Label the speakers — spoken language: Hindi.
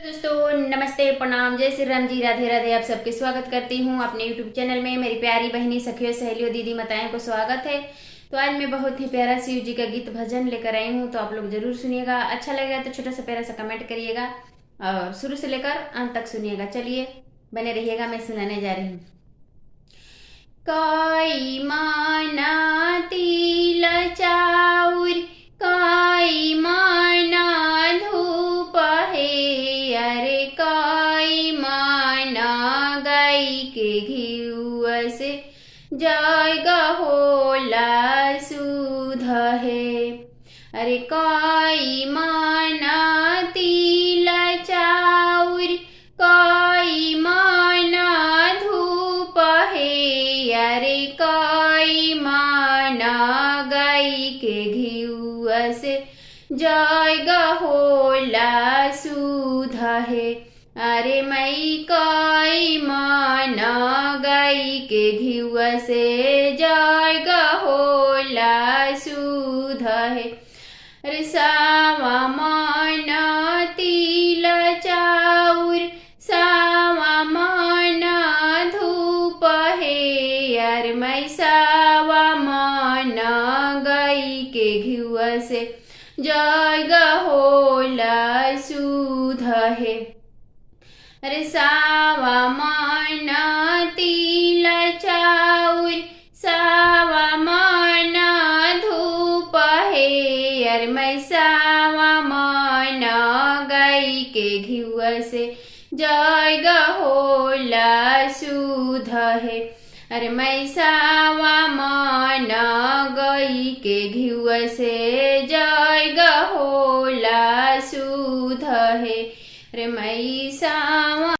Speaker 1: दोस्तों नमस्ते प्रणाम जय श्री राम जी राधे राधे। आप सबके स्वागत करती हूँ अपने यूट्यूब चैनल में। मेरी प्यारी बहनी सखियों सहेलियों दीदी माताएं को स्वागत है। तो आज मैं बहुत ही प्यारा शिव जी का गीत भजन लेकर आई हूँ, तो आप लोग जरूर सुनिएगा। अच्छा लगेगा तो छोटा सा प्यारा सा कमेंट करिएगा और शुरू से लेकर अंत तक सुनिएगा। चलिए बने रहिएगा, मैं सुनाने जा रही हूँ। काई माना तिल चाउर काई माना धूप है, अरे काई माना गाय के घिउआ से जग होला सुध है। अरे काई माना तिल चाउर काई माना धूप है, अरे काई माना गाय के घिउआ से जग होला सुध है। अरे मई काई माना गाय के घिउआ से जग होला सुध है। अरे सावा माना तिल चाउर सावा माना धूप है, अरे मैं सावा माना गाय के घिउआ से जग होला सुध है। अरे सावा माना तिल चाउर सावा माना धूप है, अरे मैं सावा माना गाय के घिउआ से जग होला सुध है। अरे मैं सावा माना गाय के घिउआ से जग होला सुध है। अरे मैं सावा